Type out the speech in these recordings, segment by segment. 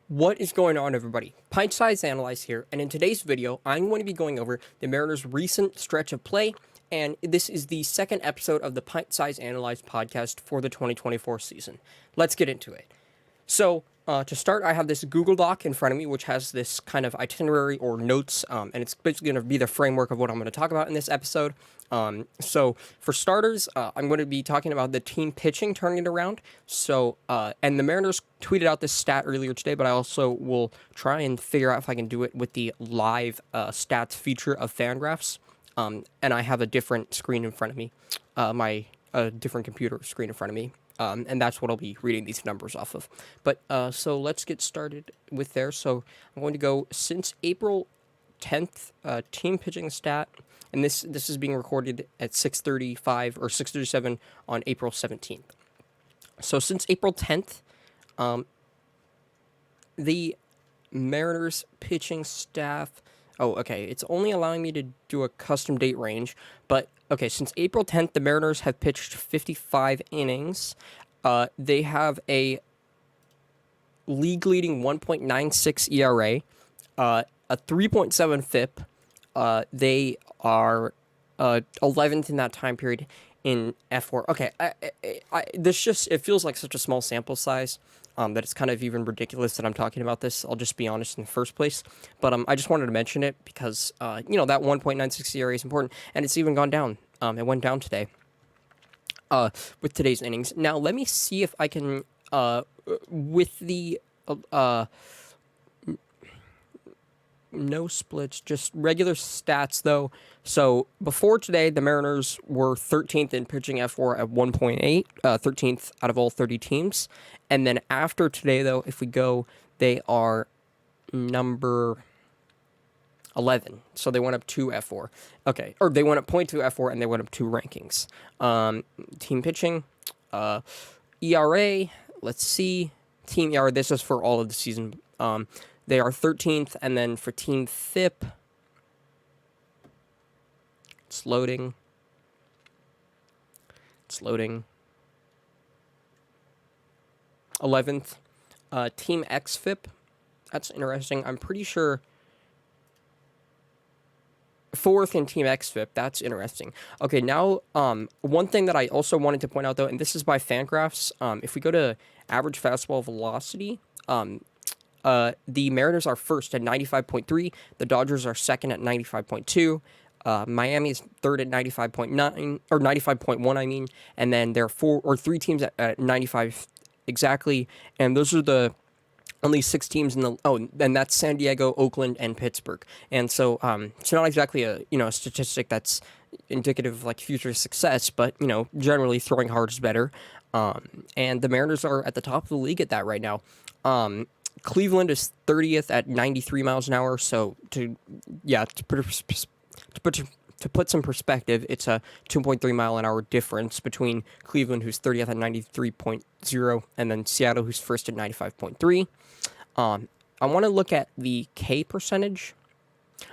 What is going on, everybody? PintSizeAnalyze here, and in today's video, I'm going to be going over the Mariners' recent stretch of play, and this is the second episode of the PintSizeAnalyze podcast for the 2024 season. Let's get into it. So, to start, I have this Google Doc in front of me, which has this kind of itinerary or notes, and it's basically going to be the framework of what I'm going to talk about in this episode. So for starters, I'm going to be talking about the team pitching turning it around. So, and the Mariners tweeted out this stat earlier today, but I also will try and figure out if I can do it with the live stats feature of Fangraphs. And I have a different screen in front of me, my different computer screen in front of me. And that's what I'll be reading these numbers off of. But so let's get started with there. So I'm going to go since April 10th, team pitching stat, and this is being recorded at 6:35 or 6:37 on April 17th. So since April 10th, the Mariners pitching staff. Oh, okay. It's only allowing me to do a custom date range, but okay. Since April 10th, the Mariners have pitched 55 innings. They have a league-leading 1.96 ERA, a 3.7 FIP. They are 11th in that time period in F4. Okay, it feels like such a small sample size that it's kind of even ridiculous that I'm talking about this. I'll just be honest in the first place. But I just wanted to mention it because, that 1.96 ERA is important, and it's even gone down. It went down today with today's innings. Now, let me see if I can, with the no splits, just regular stats, though. So before today, the Mariners were 13th in pitching F4 at 1.8, 13th out of all 30 teams. And then after today, though, if we go, they are number 11. So they went up 2 F4. Okay, or they went up 0.2 F4 and they went up 2 rankings. Team pitching, ERA, let's see. Team ERA, this is for all of the season. They are 13th, and then for team FIP, it's loading. It's loading. 11th. Team XFIP, that's interesting. I'm pretty sure 4th in Team XFIP, that's interesting. Okay, now, one thing that I also wanted to point out, though, and this is by Fangraphs, if we go to average fastball velocity, the Mariners are first at 95.3. The Dodgers are second at 95.2. Miami is third at 95.9 or 95.1. I mean, and then there are 3 teams at 95 exactly. And those are the only 6 teams in the. Oh, and that's San Diego, Oakland, and Pittsburgh. And so, it's not exactly a statistic that's indicative of like future success, but generally throwing hard is better. And the Mariners are at the top of the league at that right now. Cleveland is 30th at 93 miles an hour. So to put some perspective, it's a 2.3 mile an hour difference between Cleveland, who's 30th at 93.0, and then Seattle, who's first at 95.3. I want to look at the K percentage,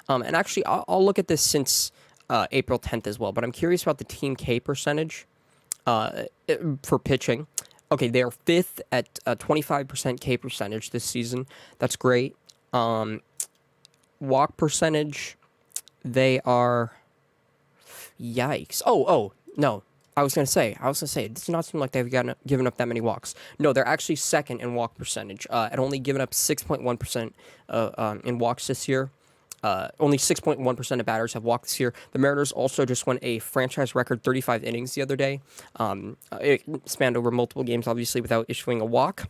and actually I'll look at this since April 10th as well. But I'm curious about the team K percentage for pitching. Okay, they are 5th at 25% K percentage this season. That's great. Walk percentage, they are... Yikes. Oh, no. I was gonna say, it does not seem like they've given up that many walks. No, they're actually second in walk percentage, at only giving up 6.1% in walks this year. Only 6.1% of batters have walked this year. The Mariners also just won a franchise record 35 innings the other day. It spanned over multiple games, obviously, without issuing a walk.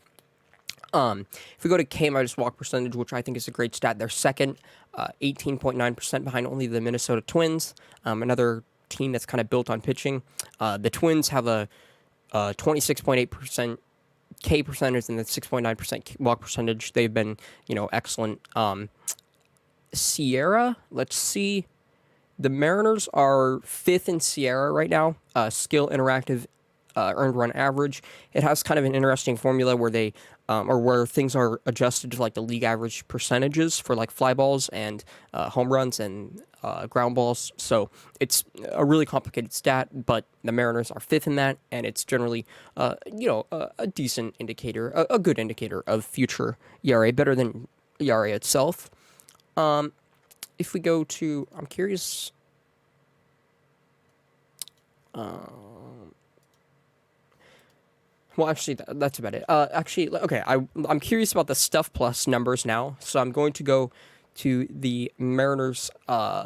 If we go to K-minus walk percentage, which I think is a great stat, they're second, 18.9% behind only the Minnesota Twins, another team that's kind of built on pitching. The Twins have a 26.8% K percentage and the 6.9% walk percentage. They've been, excellent. Sierra, let's see. The Mariners are 5th in Sierra right now. Skill Interactive earned run average. It has kind of an interesting formula where they or where things are adjusted to like the league average percentages for like fly balls and home runs and ground balls. So it's a really complicated stat, but the Mariners are fifth in that, and it's generally, a decent indicator, a good indicator of future ERA, better than ERA itself. If we go to, I'm curious. Well, actually, that's about it. Okay, I'm curious about the Stuff Plus numbers now, so I'm going to go to the Mariners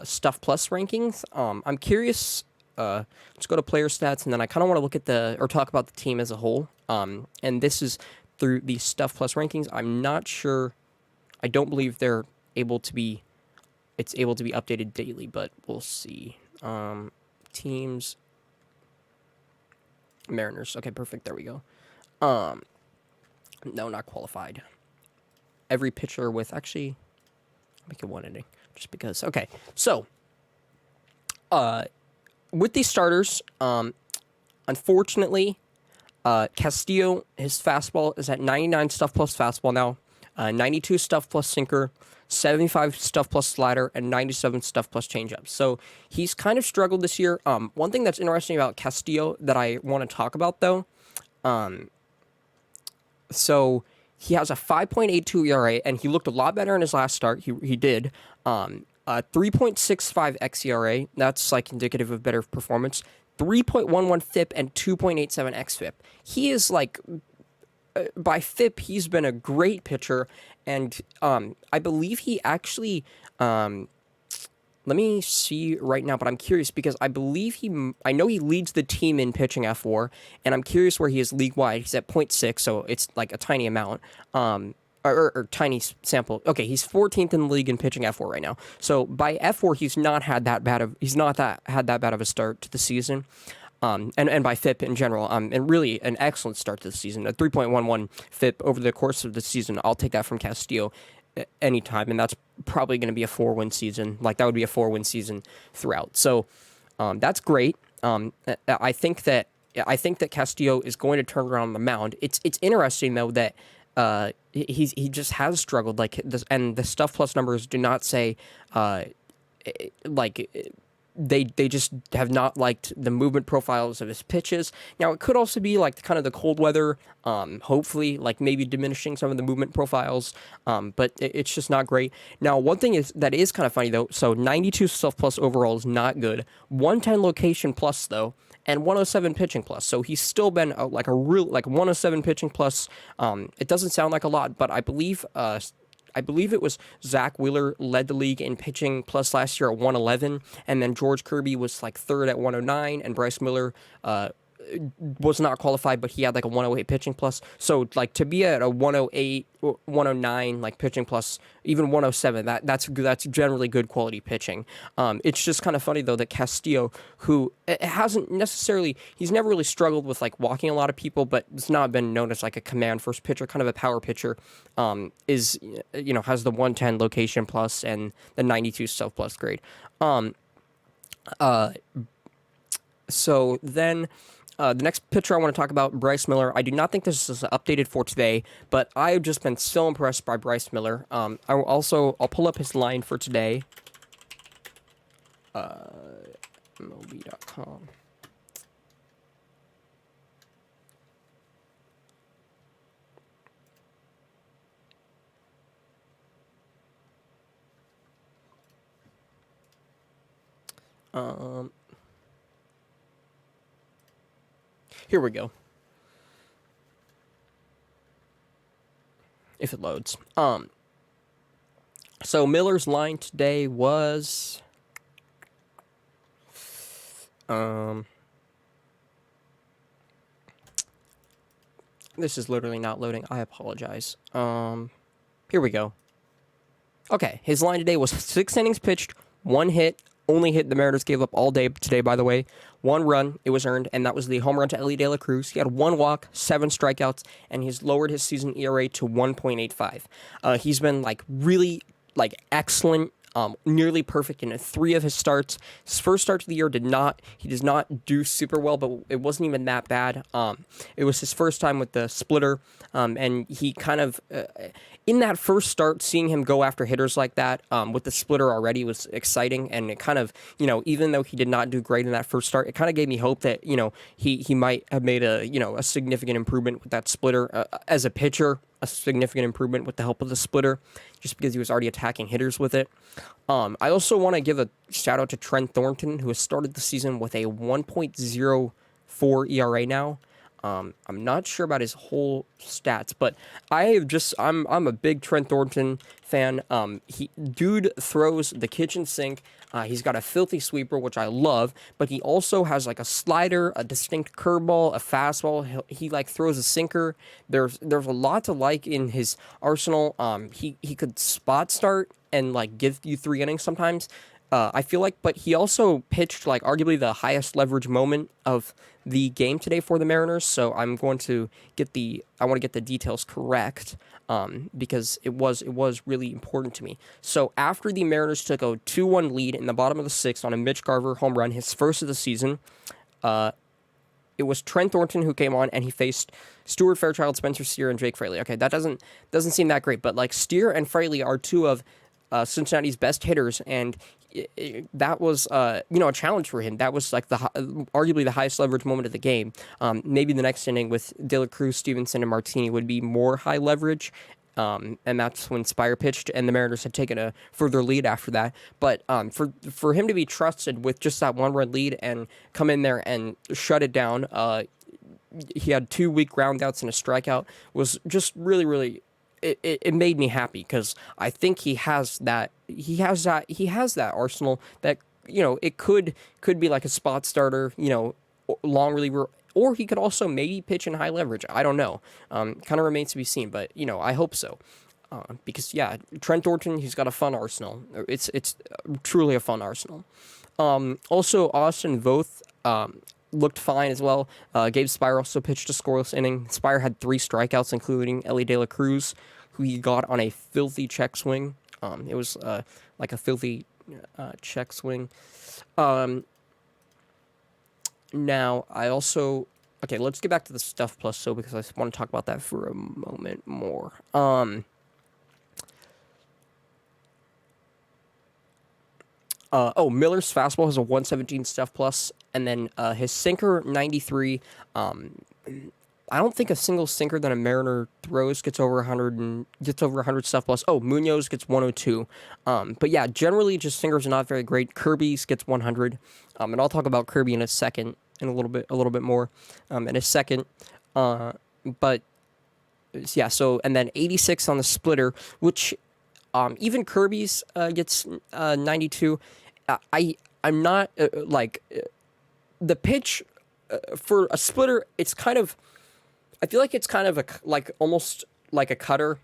Stuff Plus rankings. I'm curious. Let's go to player stats, and then I kind of want to look at talk about the team as a whole. And this is through the Stuff Plus rankings. I'm not sure. I don't believe they're able to be. It's able to be updated daily, but we'll see. Teams. Mariners. Okay, perfect. There we go. No, not qualified. Every pitcher with actually, make it one inning just because. Okay, so with these starters, unfortunately, Castillo, his fastball is at 99 stuff plus fastball now, 92 stuff plus sinker, 75 stuff plus slider, and 97 stuff plus changeup. So he's kind of struggled this year. One thing that's interesting about Castillo that I want to talk about though, so he has a 5.82 ERA, and he looked a lot better in his last start. He did. 3.65 xERA. That's like indicative of better performance. 3.11 FIP and 2.87 xFIP. He is like, by FIP, he's been a great pitcher, and I believe he actually. Let me see right now, but I'm curious because I believe I know he leads the team in pitching F4, and I'm curious where he is league-wide. He's at 0.6, so it's like a tiny amount, or tiny sample. Okay, he's 14th in the league in pitching F4 right now. So by F4, he's not had that bad of a start to the season. And by FIP in general, and really an excellent start to the season, a 3.11 FIP over the course of the season. I'll take that from Castillo anytime, and that's probably going to be a 4-win season. Like, that would be a 4-win season throughout. So that's great. I think that Castillo is going to turn around the mound. It's interesting though that he just has struggled like this, and the Stuff Plus numbers do not say they just have not liked the movement profiles of his pitches. Now, it could also be like kind of the cold weather, hopefully like maybe diminishing some of the movement profiles, but it's just not great. Now, one thing that is kind of funny though, so 92 Stuff Plus overall is not good. 110 location plus though, and 107 pitching plus. So he's still been like a real 107 pitching plus. It doesn't sound like a lot, but I believe it was Zach Wheeler led the league in pitching plus last year at 111, and then George Kirby was like third at 109, and Bryce Miller was not qualified, but he had like a 108 pitching plus. So like to be at a 108, 109 like pitching plus, even 107, that's generally good quality pitching. It's just kind of funny though that Castillo, who he's never really struggled with like walking a lot of people, but it's not been known as like a command first pitcher, kind of a power pitcher, has the 110 location plus and the 92 Stuff Plus grade. So then the next pitcher I want to talk about, Bryce Miller. I do not think this is updated for today, but I've just been so impressed by Bryce Miller. I'll pull up his line for today. MLB.com. Here we go. If it loads. So Miller's line today was this is literally not loading. I apologize. Here we go. Okay, his line today was 6 innings pitched, 1 hit, only hit the Mariners gave up all day today, by the way. 1 run, it was earned, and that was the home run to Ellie De La Cruz. He had 1 walk, 7 strikeouts, and he's lowered his season ERA to 1.85. He's been like really like excellent nearly perfect in 3 of his starts. His first start of the year he does not do super well, but it wasn't even that bad. It was his first time with the splitter, and he kind of in that first start, seeing him go after hitters like that with the splitter already was exciting, and it kind of, even though he did not do great in that first start, it kind of gave me hope that he might have made a significant improvement with that splitter as a pitcher, a significant improvement with the help of the splitter, just because he was already attacking hitters with it. I also want to give a shout out to Trent Thornton, who has started the season with a 1.04 ERA now. I'm not sure about his whole stats, but I'm a big Trent Thornton fan. Dude throws the kitchen sink. He's got a filthy sweeper, which I love, but he also has like a slider, a distinct curveball, a fastball. He like throws a sinker. There's a lot to like in his arsenal. He could spot start and like give you 3 innings sometimes. I feel like, but he also pitched like arguably the highest leverage moment of the game today for the Mariners. So I want to get the details correct, because it was really important to me. So after the Mariners took a 2-1 lead in the bottom of the 6th on a Mitch Garver home run, his first of the season, it was Trent Thornton who came on, and he faced Stuart Fairchild, Spencer Steer, and Jake Fraley. Okay, that doesn't seem that great, but like Steer and Fraley are 2 of Cincinnati's best hitters, and that was a challenge for him. That was like arguably the highest leverage moment of the game. Maybe the next inning with De La Cruz, Stevenson, and Martini would be more high leverage, and that's when Spire pitched, and the Mariners had taken a further lead after that. But for him to be trusted with just that 1-run lead and come in there and shut it down, he had 2 weak groundouts and a strikeout, was just really, really. It made me happy, because I think he has that arsenal that it could be like a spot starter, long reliever, or he could also maybe pitch in high leverage. I don't know. Kind of remains to be seen, but I hope so. Because Trent Thornton, he's got a fun arsenal. It's truly a fun arsenal. Also Austin Voth looked fine as well. Gabe Spire also pitched a scoreless inning. Spire had 3 strikeouts, including Ellie De La Cruz, who he got on a filthy check swing. It was like a filthy check swing. Now, I also... Okay, let's get back to the Stuff Plus So, because I want to talk about that for a moment more. Miller's fastball has a 117 Stuff Plus, and then his sinker 93. I don't think a single sinker that a Mariner throws gets over 100 Stuff Plus. Oh, Munoz gets 102. But yeah, generally just sinkers are not very great. Kirby's gets 100. And I'll talk about Kirby in a second, in a little bit more, in a second. But yeah, so, and then 86 on the splitter, which even Kirby's gets 92. I'm not the pitch for a splitter. It's kind of, I feel like it's kind of almost like a cutter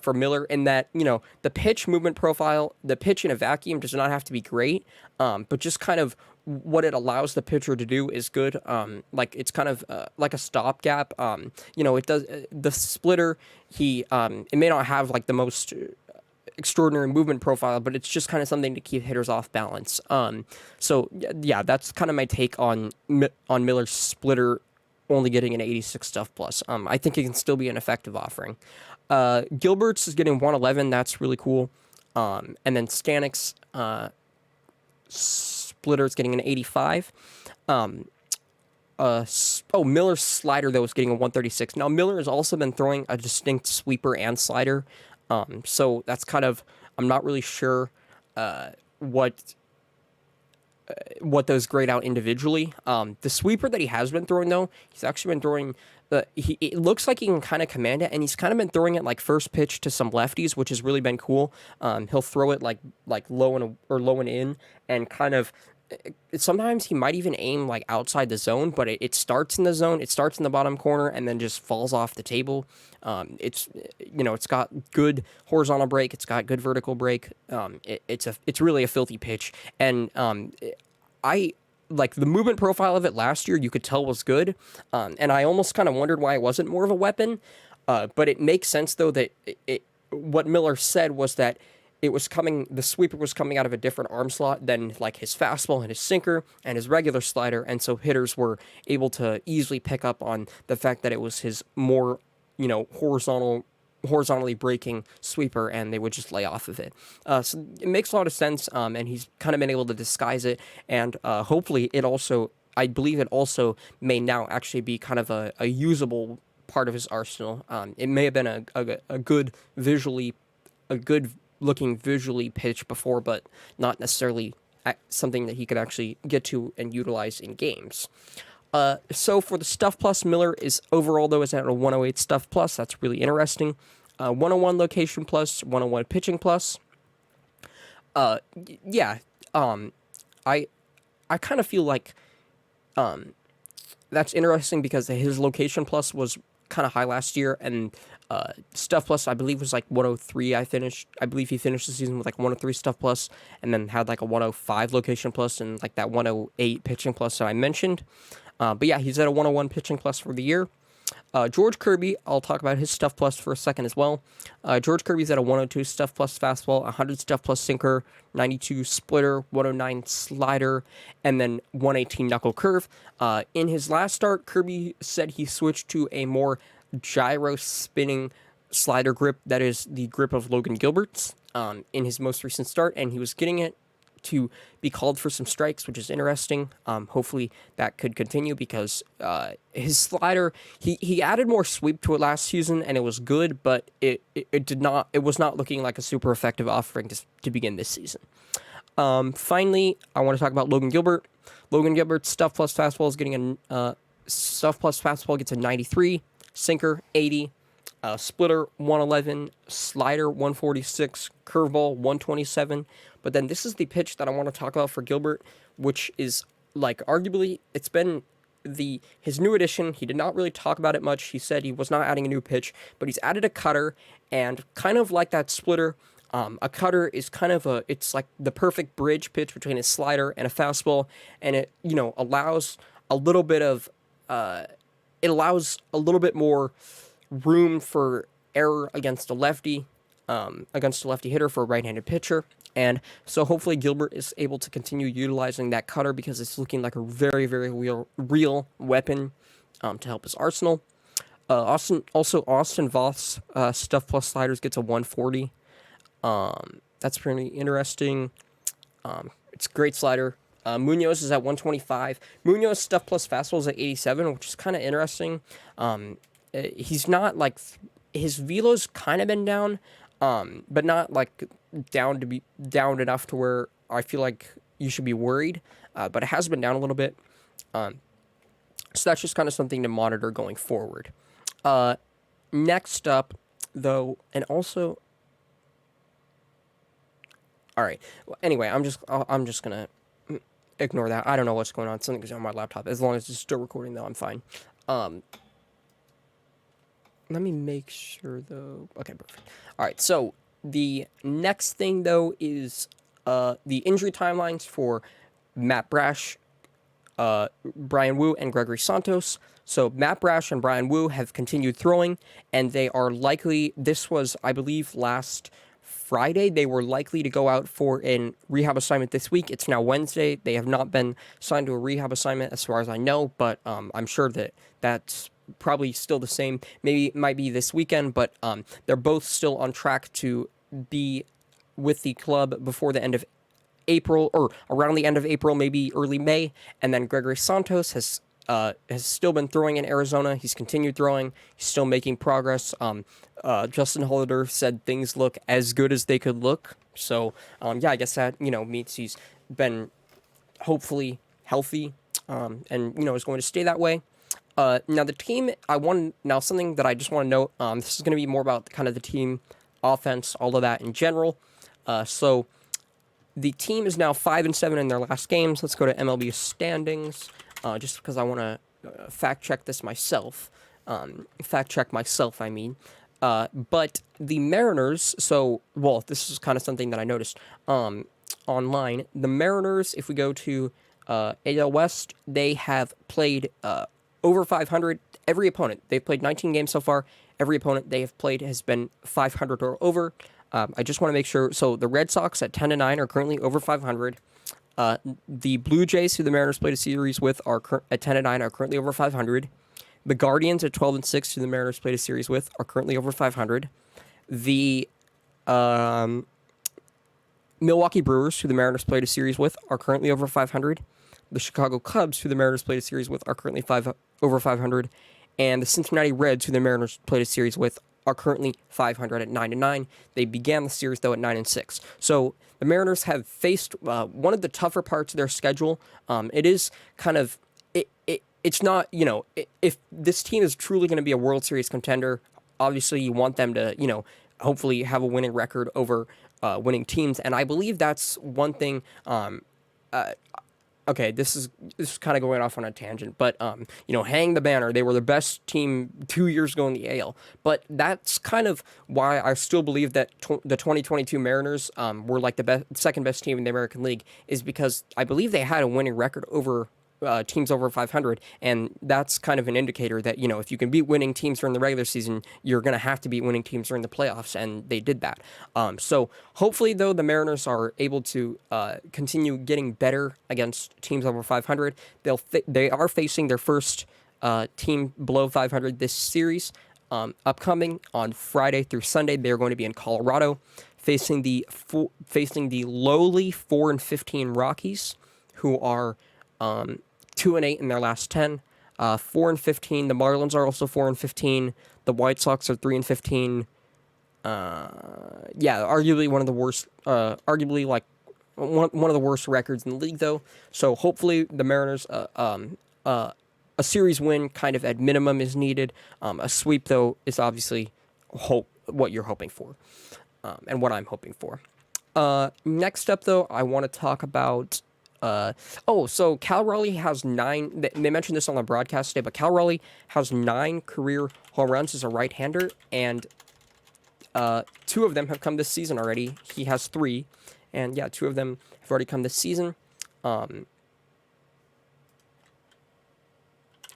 for Miller, in that the pitch movement profile, the pitch in a vacuum does not have to be great, but just kind of what it allows the pitcher to do is good. It's kind of like a stopgap. It does the splitter. It may not have like the most extraordinary movement profile, but it's just kind of something to keep hitters off balance. So yeah, that's kind of my take on Miller's splitter only getting an 86 Stuff Plus. I think it can still be an effective offering. Gilbert's is getting 111. That's really cool. And then Stanek's splitter is getting an 85. Miller's slider, though, is getting a 136. Now, Miller has also been throwing a distinct sweeper and slider. So that's kind of, I'm not really sure what those grade out individually. The sweeper that he has been throwing, though, he's actually been throwing, it looks like he can kind of command it, and he's kind of been throwing it like first pitch to some lefties, which has really been cool. He'll throw it like low and in, and kind of, sometimes he might even aim like outside the zone, but it starts in the zone, it starts in the bottom corner, and then just falls off the table. It's got good horizontal break, it's got good vertical break. It's really a filthy pitch, and I like the movement profile of it last year. You could tell was good, and I almost kind of wondered why it wasn't more of a weapon. But it makes sense, though, that what Miller said was that the sweeper was coming out of a different arm slot than like his fastball and his sinker and his regular slider, and so hitters were able to easily pick up on the fact that it was his more, horizontally breaking sweeper, and they would just lay off of it. So it makes a lot of sense, and he's kind of been able to disguise it, and hopefully I believe it also may now actually be kind of a usable part of his arsenal. It may have been a good looking visually pitch before, but not necessarily something that he could actually get to and utilize in games. So for the Stuff Plus, Miller is overall, though, is at a 108 Stuff Plus. That's really interesting. 101 Location Plus, 101 Pitching Plus. Yeah. I kind of feel like that's interesting because his Location Plus was kind of high last year, and Stuff Plus, I believe, was like 103. I believe he finished the season with like 103 Stuff Plus, and then had like a 105 Location Plus and like that 108 Pitching Plus that I mentioned. But yeah, he's at a 101 Pitching Plus for the year. George Kirby, I'll talk about his Stuff Plus for a second as well. George Kirby's at a 102 Stuff Plus fastball, 100 Stuff Plus sinker, 92 splitter, 109 slider, and then 118 knuckle curve. In his last start, Kirby said he switched to a more gyro spinning slider grip, that is the grip of Logan Gilbert's, in his most recent start, and he was getting it to be called for some strikes, which is interesting. Hopefully that could continue because his slider, he added more sweep to it last season, and it was good, but it was not looking like a super effective offering to begin this season. Finally, I want to talk about Logan Gilbert. Logan Gilbert's Stuff Plus fastball is getting Stuff Plus fastball gets a 93, sinker 80, splitter 111, slider 146, curveball 127. But then this is the pitch that I want to talk about for Gilbert, which is like arguably it's been his new addition. He did not really talk about it much. He said he was not adding a new pitch, but he's added a cutter, and kind of like that splitter, a cutter is kind of it's like the perfect bridge pitch between a slider and a fastball, and it allows a little bit more room for error against a lefty hitter for a right-handed pitcher. And so hopefully Gilbert is able to continue utilizing that cutter because it's looking like a very, very real weapon to help his arsenal. Austin Voth's Stuff Plus sliders gets a 140. That's pretty interesting. It's a great slider. Munoz is at 125. Munoz Stuff Plus fastball is at 87, which is kind of interesting. He's not like his velo's kind of been down, but not like down enough to where I feel like you should be worried. But it has been down a little bit. So that's just kind of something to monitor going forward. Next up, though, and also, all right. Well, anyway, I'm just gonna ignore that. I don't know what's going on. Something's on my laptop. As long as it's still recording, though, I'm fine. Let me make sure, though. Okay, perfect. All right, so the next thing, though, is the injury timelines for Matt Brash, Brian Wu, and Gregory Santos. So Matt Brash and Brian Wu have continued throwing, and they are likely, this was, I believe, last Friday, they were likely to go out for a rehab assignment this week. It's now Wednesday. They have not been signed to a rehab assignment as far as I know, but I'm sure that that's probably still the same. Maybe it might be this weekend, but they're both still on track to be with the club before the end of April, or around the end of April, maybe early May. And then Gregory Santos has still been throwing in Arizona. He's continued throwing. He's still making progress. Justin Hollider said things look as good as they could look. So, yeah, I guess that, means he's been hopefully healthy, and, is going to stay that way. Now the team, something that I just want to note, this is going to be more about kind of the team offense, all of that in general. So the team is now 5-7 in their last games. Let's go to MLB standings, just because I want to fact check this myself. I mean. But the Mariners, this is kind of something that I noticed online. The Mariners, if we go to AL West, they have played over 500. Every opponent, they've played 19 games so far. Every opponent they have played has been 500 or over. I just want to make sure. So the Red Sox at 10-9 are currently over 500. The Blue Jays, who the Mariners played a series with, are at 10-9 are currently over 500. The Guardians at 12-6, who the Mariners played a series with, are currently over 500. The Milwaukee Brewers, who the Mariners played a series with, are currently over 500. The Chicago Cubs, who the Mariners played a series with, are currently over 500. And the Cincinnati Reds, who the Mariners played a series with, are currently 500 at 9-9. They began the series, though, at 9-6. So the Mariners have faced one of the tougher parts of their schedule. It is kind of... It's not, if this team is truly going to be a World Series contender, obviously you want them to, hopefully have a winning record over winning teams. And I believe that's one thing. Okay, this is kind of going off on a tangent, but hang the banner. They were the best team 2 years ago in the AL, but that's kind of why I still believe that the 2022 Mariners were like the second best team in the American League, is because I believe they had a winning record over teams over 500, and that's kind of an indicator that, if you can beat winning teams during the regular season, you're going to have to beat winning teams during the playoffs, and they did that. So hopefully, though, the Mariners are able to continue getting better against teams over 500. They are facing their first team below 500 this series. Upcoming on Friday through Sunday, they're going to be in Colorado, facing the lowly 4-15 Rockies, who are 2-8 in their last 10. 4-15. The Marlins are also 4-15. The White Sox are 3-15. Arguably one of the worst. Arguably like one of the worst records in the league, though. So hopefully the Mariners, a series win kind of at minimum is needed. A sweep, though, is obviously what you're hoping for, and what I'm hoping for. Next up, though, I want to talk about. So Cal Raleigh has 9. They mentioned this on the broadcast today, but Cal Raleigh has 9 career home runs as a right-hander, and 2 of them have come this season already. He has 3, and 2 of them have already come this season.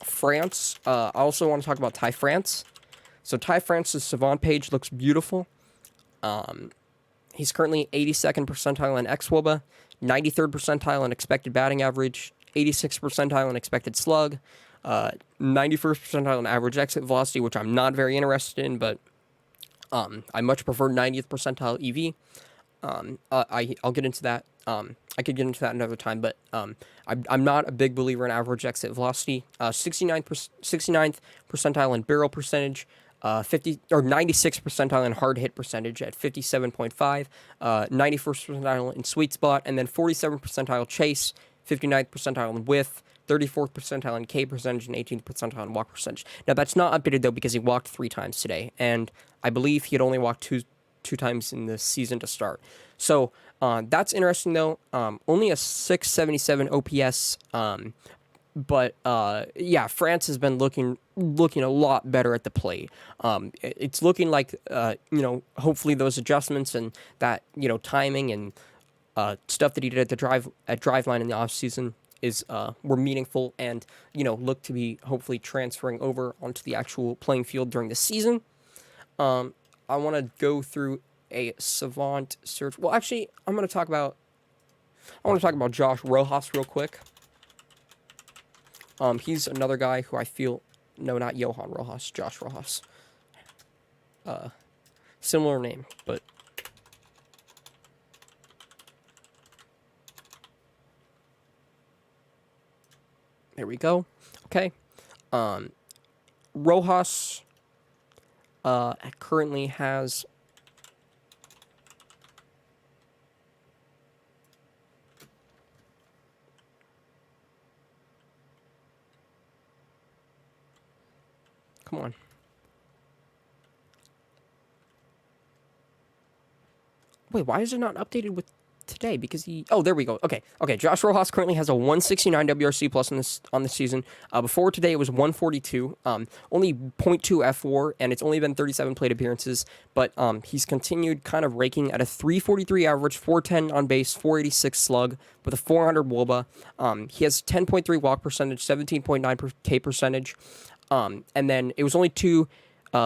France. I also want to talk about Ty France. So Ty France's savant page looks beautiful. He's currently 82nd percentile in xWOBA, 93rd percentile in expected batting average, 86th percentile in expected slug, 91st percentile in average exit velocity, which I'm not very interested in, but I much prefer 90th percentile EV. I'll get into that. I could get into that another time, but I'm not a big believer in average exit velocity. 69th percentile in barrel percentage, 96th percentile in hard hit percentage at 57.5, 91st percentile in sweet spot, and then 47th percentile chase, 59th percentile in width, 34th percentile in K percentage, and 18th percentile in walk percentage. Now that's not updated, though, because he walked 3 times today, and I believe he had only walked two times in the season to start. So that's interesting, though. Only a 677 OPS. But France has been looking a lot better at the plate. It's looking like hopefully those adjustments and that timing and stuff that he did at the drive line in the offseason were meaningful and look to be hopefully transferring over onto the actual playing field during the season. I want to go through a savant search. Well, actually, I want to talk about Josh Rojas real quick. He's another guy who I feel... No, not Johan Rojas. Josh Rojas. Similar name, but... There we go. Okay. Rojas currently has... Come on. Wait, why is it not updated with today? Because there we go. Okay. Josh Rojas currently has a 169 WRC plus on the season. Before today, it was 142. Only 0.2 F4, and it's only been 37 plate appearances. But he's continued kind of raking at a 343 average, 410 on base, 486 slug with a 400 WOBA. He has 10.3 walk percentage, 17.9 K percentage. And then it was only 2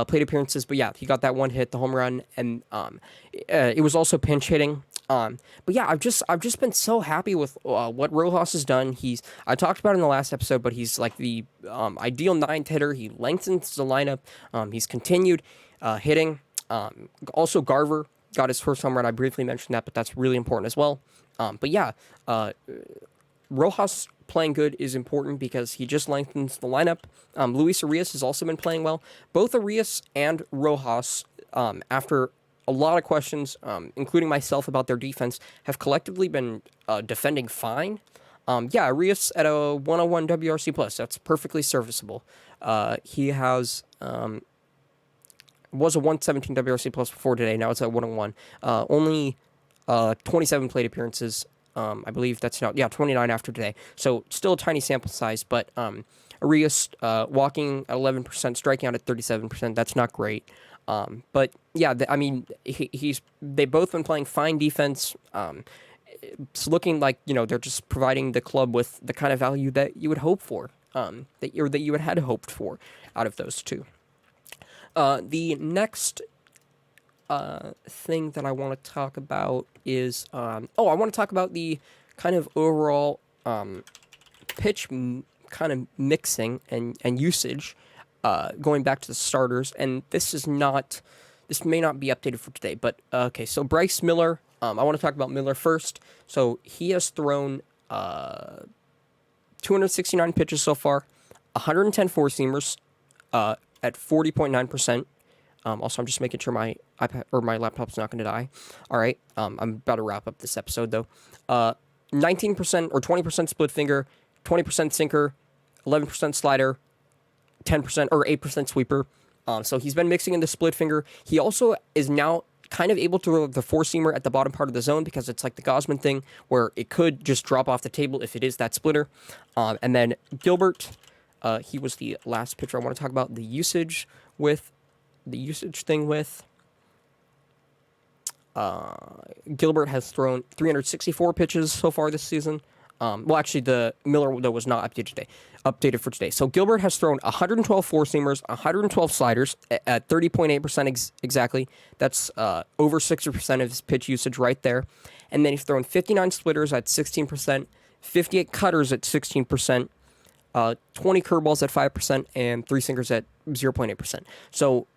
plate appearances. But yeah, he got that one hit, the home run, and it was also pinch hitting. But yeah, I've just been so happy with what Rojas has done. I talked about it in the last episode, but he's like the ideal ninth hitter. He lengthens the lineup. He's continued hitting. Also, Garver got his first home run. I briefly mentioned that, but that's really important as well. But yeah, Rojas playing good is important because he just lengthens the lineup. Luis Arias has also been playing well. Both Arias and Rojas, after a lot of questions, including myself about their defense, have collectively been defending fine. Yeah, Arias at a 101 WRC plus. That's perfectly serviceable. He has was a 117 WRC plus before today. Now it's at 101. Only 27 plate appearances. I believe that's now 29 after today. So still a tiny sample size, but Arias walking at 11%, striking out at 37%. That's not great. But yeah, they both been playing fine defense. It's looking like they're just providing the club with the kind of value that you would hope for, that you had hoped for out of those two. The next thing that I want to talk about is I want to talk about the kind of overall pitch kind of mixing and usage going back to the starters, and this may not be updated for today, but okay, so Bryce Miller, I want to talk about Miller first. So he has thrown 269 pitches so far, 110 four-seamers at 40.9%. Also, I'm just making sure my iPad or my laptop's not going to die. All right, I'm about to wrap up this episode, though. 19% or 20% split finger, 20% sinker, 11% slider, 10% or 8% sweeper. So he's been mixing in the split finger. He also is now kind of able to throw the four-seamer at the bottom part of the zone because it's like the Gosman thing where it could just drop off the table if it is that splitter. And then Gilbert, he was the last pitcher I want to talk about. The usage thing with Gilbert has thrown 364 pitches so far this season. Well, actually, the Miller, though, was not updated for today. So Gilbert has thrown 112 four-seamers, 112 sliders at 30.8% exactly. That's over 60% of his pitch usage right there. And then he's thrown 59 splitters at 16%, 58 cutters at 16%, 20 curveballs at 5%, and 3 sinkers at 0.8%. So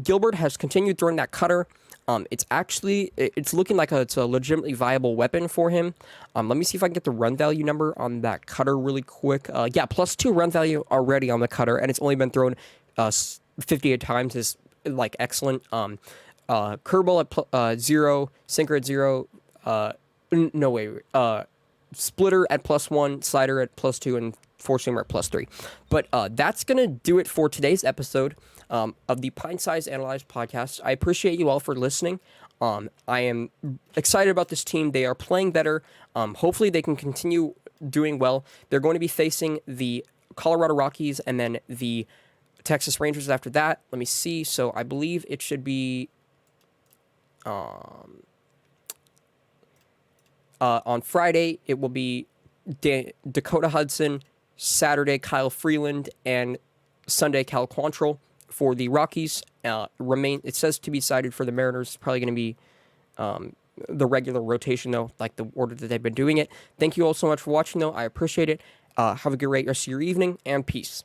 Gilbert has continued throwing that cutter. It's looking like it's a legitimately viable weapon for him. Let me see if I can get the run value number on that cutter really quick. Yeah, +2 run value already on the cutter, and it's only been thrown 58 times is like excellent. Curveball at 0, sinker at 0. Splitter at +1, slider at +2, and four-seamer at +3. But that's gonna do it for today's episode of the PintSizeAnalyze podcast. I appreciate you all for listening. I am excited about this team. They are playing better. Hopefully they can continue doing well. They're going to be facing the Colorado Rockies and then the Texas Rangers after that. Let me see. So I believe it should be on Friday. It will be Dakota Hudson, Saturday Kyle Freeland, and Sunday Cal Quantrill. For the Rockies, it says to be decided for the Mariners. It's probably going to be the regular rotation, though, like the order that they've been doing it. Thank you all so much for watching, though. I appreciate it. Have a great rest of your evening, and peace.